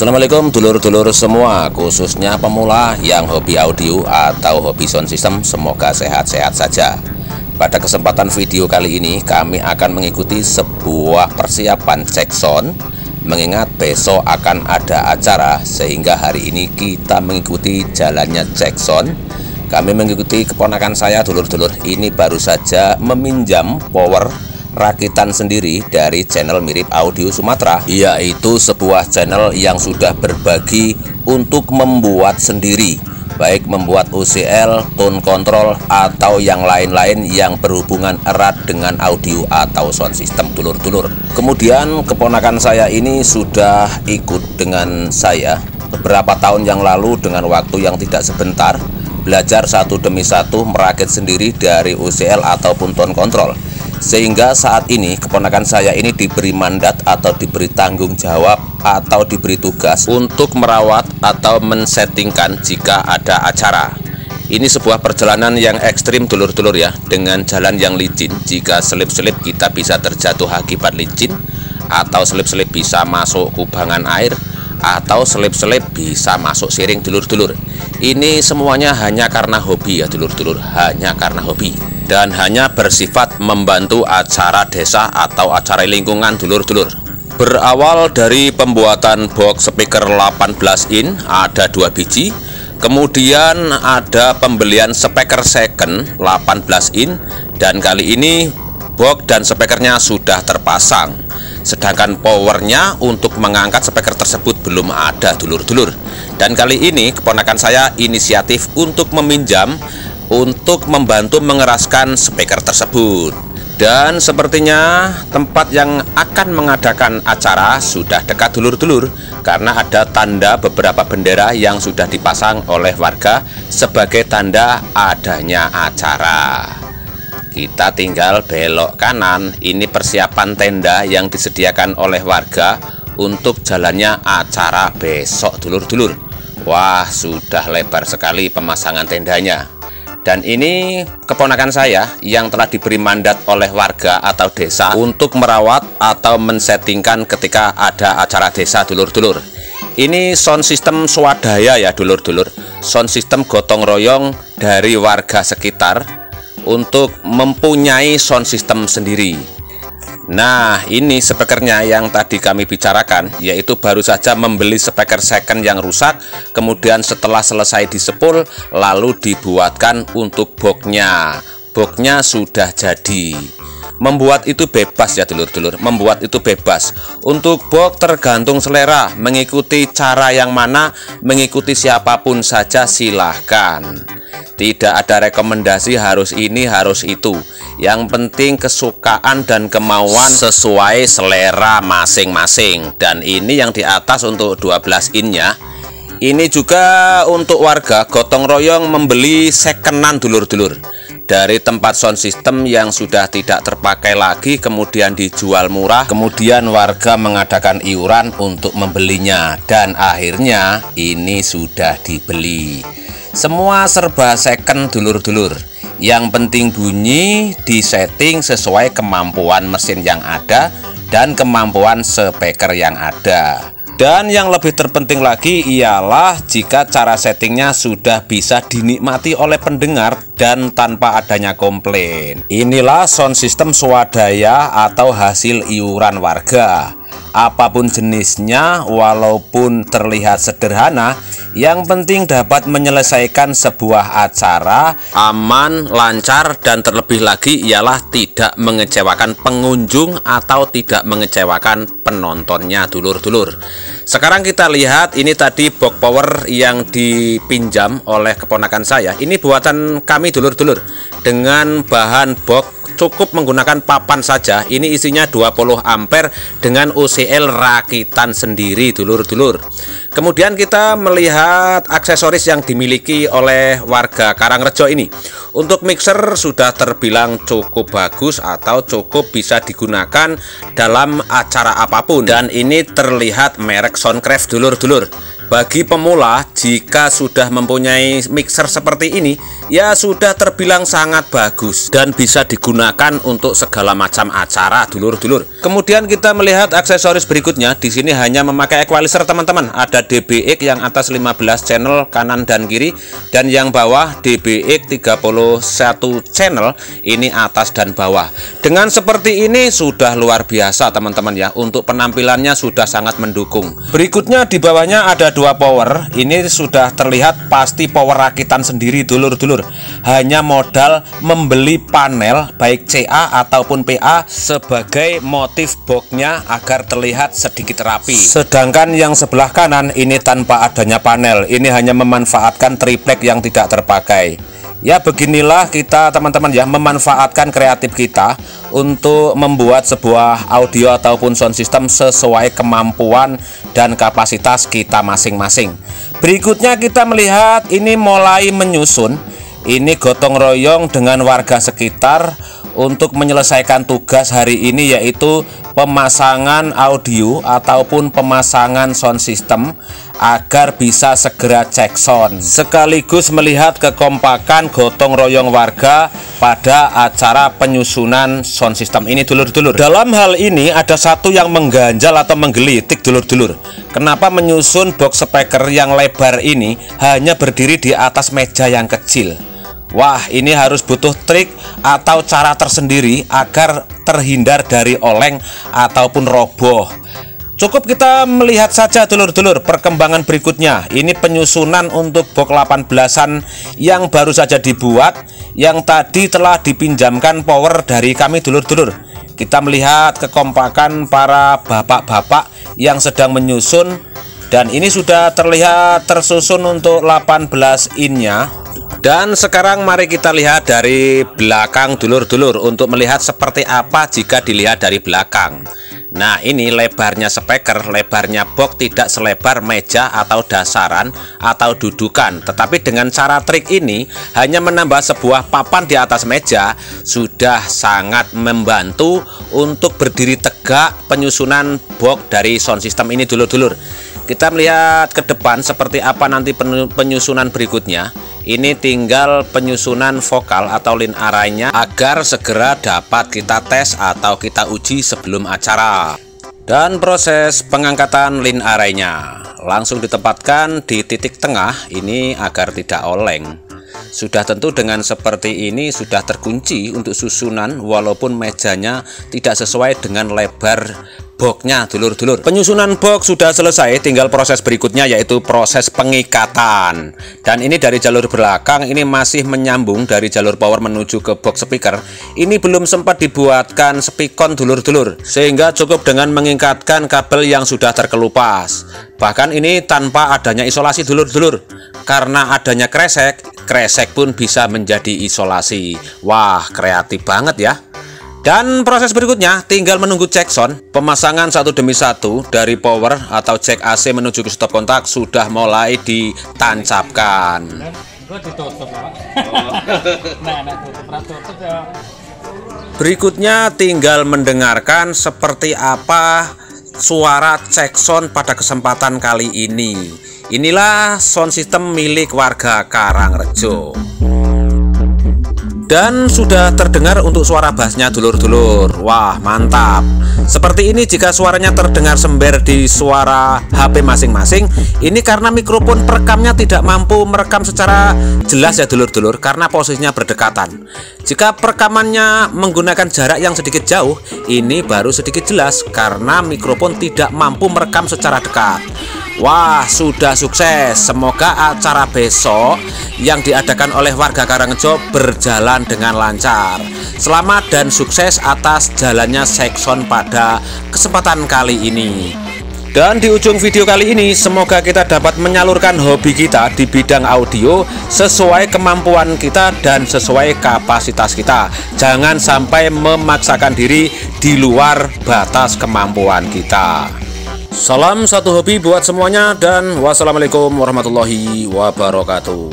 Assalamualaikum dulur-dulur semua, khususnya pemula yang hobi audio atau hobi sound system. Semoga sehat-sehat saja. Pada kesempatan video kali ini kami akan mengikuti sebuah persiapan cek sound, mengingat besok akan ada acara, sehingga hari ini kita mengikuti jalannya cek sound. Kami mengikuti keponakan saya, dulur-dulur ini baru saja meminjam power rakitan sendiri dari channel Mirip Audio Sumatera, yaitu sebuah channel yang sudah berbagi untuk membuat sendiri, baik membuat OCL, tone control, atau yang lain-lain yang berhubungan erat dengan audio atau sound system, dulur-dulur. Kemudian keponakan saya ini sudah ikut dengan saya beberapa tahun yang lalu dengan waktu yang tidak sebentar, belajar satu demi satu merakit sendiri dari OCL ataupun tone control. Sehingga saat ini keponakan saya ini diberi mandat atau diberi tanggung jawab atau diberi tugas untuk merawat atau men-settingkan jika ada acara. Ini sebuah perjalanan yang ekstrim, dulur-dulur ya, dengan jalan yang licin. Jika selip-selip kita bisa terjatuh akibat licin, atau selip-selip bisa masuk kubangan air, atau selip-selip bisa masuk siring, dulur-dulur. Ini semuanya hanya karena hobi ya, dulur-dulur, hanya karena hobi. Dan hanya bersifat membantu acara desa atau acara lingkungan, dulur-dulur. Berawal dari pembuatan box speaker 18 in, ada 2 biji. Kemudian ada pembelian speaker second 18 in, dan kali ini box dan speakernya sudah terpasang. Sedangkan powernya untuk mengangkat speaker tersebut belum ada, dulur-dulur. Dan kali ini keponakan saya inisiatif untuk meminjam untuk membantu mengeraskan speaker tersebut. Dan sepertinya tempat yang akan mengadakan acara sudah dekat, dulur-dulur, karena ada tanda beberapa bendera yang sudah dipasang oleh warga sebagai tanda adanya acara. Kita tinggal belok kanan. Ini persiapan tenda yang disediakan oleh warga untuk jalannya acara besok, dulur-dulur. Wah, sudah lebar sekali pemasangan tendanya. Dan ini keponakan saya yang telah diberi mandat oleh warga atau desa untuk merawat atau men-settingkan ketika ada acara desa, dulur-dulur. Ini sound system swadaya ya, dulur-dulur. Sound system gotong royong dari warga sekitar untuk mempunyai sound system sendiri. Nah, ini speakernya yang tadi kami bicarakan, yaitu baru saja membeli speaker second yang rusak. Kemudian setelah selesai disepul, lalu dibuatkan untuk boxnya. Boxnya sudah jadi. Membuat itu bebas ya, dulur-dulur. Membuat itu bebas. Untuk box tergantung selera, mengikuti cara yang mana, mengikuti siapapun saja silahkan. Tidak ada rekomendasi harus ini, harus itu. Yang penting kesukaan dan kemauan sesuai selera masing-masing. Dan ini yang di atas untuk 12 innya. Ini juga untuk warga gotong royong membeli secondan, dulur-dulur, dari tempat sound system yang sudah tidak terpakai lagi, kemudian dijual murah. Kemudian warga mengadakan iuran untuk membelinya, dan akhirnya ini sudah dibeli. Semua serba second, dulur-dulur. Yang penting bunyi disetting sesuai kemampuan mesin yang ada dan kemampuan speaker yang ada. Dan yang lebih terpenting lagi ialah jika cara settingnya sudah bisa dinikmati oleh pendengar dan tanpa adanya komplain. Inilah sound system swadaya atau hasil iuran warga. Apapun jenisnya, walaupun terlihat sederhana, yang penting dapat menyelesaikan sebuah acara aman, lancar, dan terlebih lagi ialah tidak mengecewakan pengunjung atau tidak mengecewakan penontonnya, dulur-dulur. Sekarang kita lihat, ini tadi box power yang dipinjam oleh keponakan saya. Ini buatan kami, dulur-dulur, dengan bahan box cukup menggunakan papan saja. Ini isinya 20 ampere dengan OCL rakitan sendiri, dulur-dulur. Kemudian kita melihat aksesoris yang dimiliki oleh warga Karangrejo ini. Untuk mixer sudah terbilang cukup bagus atau cukup bisa digunakan dalam acara apapun. Dan ini terlihat merek Soundcraft, dulur-dulur. bagi pemula jika sudah mempunyai mixer seperti ini ya sudah terbilang sangat bagus dan bisa digunakan untuk segala macam acara dulur-dulur. Kemudian kita melihat aksesoris berikutnya. Di sini hanya memakai equalizer teman-teman. Ada DBX yang atas 15 channel kanan dan kiri dan yang bawah DBX 31 channel ini atas dan bawah. Dengan seperti ini sudah luar biasa teman-teman ya. Untuk penampilannya sudah sangat mendukung. Berikutnya di bawahnya ada dua power. Ini sudah terlihat pasti power rakitan sendiri dulur-dulur. Hanya modal membeli panel baik CA ataupun PA sebagai motif boxnya agar terlihat sedikit rapi. Sedangkan yang sebelah kanan ini tanpa adanya panel. Ini hanya memanfaatkan triplek yang tidak terpakai. Ya beginilah kita teman-teman ya, memanfaatkan kreatif kita untuk membuat sebuah audio ataupun sound system sesuai kemampuan dan kapasitas kita masing-masing. Berikutnya kita melihat ini mulai menyusun. Ini gotong royong dengan warga sekitar untuk menyelesaikan tugas hari ini, yaitu pemasangan audio ataupun pemasangan sound system agar bisa segera cek sound, sekaligus melihat kekompakan gotong royong warga pada acara penyusunan sound system ini dulur-dulur. Dalam hal ini ada satu yang mengganjal atau menggelitik dulur-dulur. Kenapa menyusun box speaker yang lebar ini hanya berdiri di atas meja yang kecil? Wah, ini harus butuh trik atau cara tersendiri agar terhindar dari oleng ataupun roboh. Cukup kita melihat saja dulur-dulur perkembangan berikutnya. Ini penyusunan untuk box 18-an yang baru saja dibuat, yang tadi telah dipinjamkan power dari kami dulur-dulur. Kita melihat kekompakan para bapak-bapak yang sedang menyusun, dan ini sudah terlihat tersusun untuk 18 innya. Dan sekarang mari kita lihat dari belakang dulur-dulur untuk melihat seperti apa jika dilihat dari belakang. Nah, ini lebarnya speaker, lebarnya box tidak selebar meja atau dasaran atau dudukan, tetapi dengan cara trik ini hanya menambah sebuah papan di atas meja sudah sangat membantu untuk berdiri tegak penyusunan box dari sound system ini dulur-dulur. Kita melihat ke depan seperti apa nanti penyusunan berikutnya. Ini tinggal penyusunan vokal atau line array-nya agar segera dapat kita tes atau kita uji sebelum acara. Dan proses pengangkatan line array-nya langsung ditempatkan di titik tengah ini agar tidak oleng. Sudah tentu dengan seperti ini sudah terkunci untuk susunan walaupun mejanya tidak sesuai dengan lebar boxnya dulur-dulur. Penyusunan box sudah selesai, tinggal proses berikutnya yaitu proses pengikatan. Dan ini dari jalur belakang ini masih menyambung dari jalur power menuju ke box speaker. Ini belum sempat dibuatkan spikon dulur-dulur, sehingga cukup dengan mengikatkan kabel yang sudah terkelupas. Bahkan ini tanpa adanya isolasi dulur-dulur. Karena adanya kresek pun bisa menjadi isolasi. Wah, kreatif banget ya. Dan proses berikutnya tinggal menunggu cek sound. Pemasangan satu demi satu dari power atau cek AC menuju ke stop kontak sudah mulai ditancapkan. Berikutnya tinggal mendengarkan seperti apa suara cek sound pada kesempatan kali ini. Inilah sound system milik warga Karangrejo. Dan sudah terdengar untuk suara bassnya dulur-dulur. Wah, mantap. Seperti ini jika suaranya terdengar sember di suara HP masing-masing. Ini karena mikrofon perekamnya tidak mampu merekam secara jelas ya dulur-dulur, karena posisinya berdekatan. Jika perekamannya menggunakan jarak yang sedikit jauh, ini baru sedikit jelas karena mikrofon tidak mampu merekam secara dekat. Wah, sudah sukses. Semoga acara besok yang diadakan oleh warga Karangrejo berjalan dengan lancar. Selamat dan sukses atas jalannya sekson pada kesempatan kali ini. Dan di ujung video kali ini, semoga kita dapat menyalurkan hobi kita di bidang audio sesuai kemampuan kita dan sesuai kapasitas kita. Jangan sampai memaksakan diri di luar batas kemampuan kita. Salam satu hobi buat semuanya, dan wassalamualaikum warahmatullahi wabarakatuh.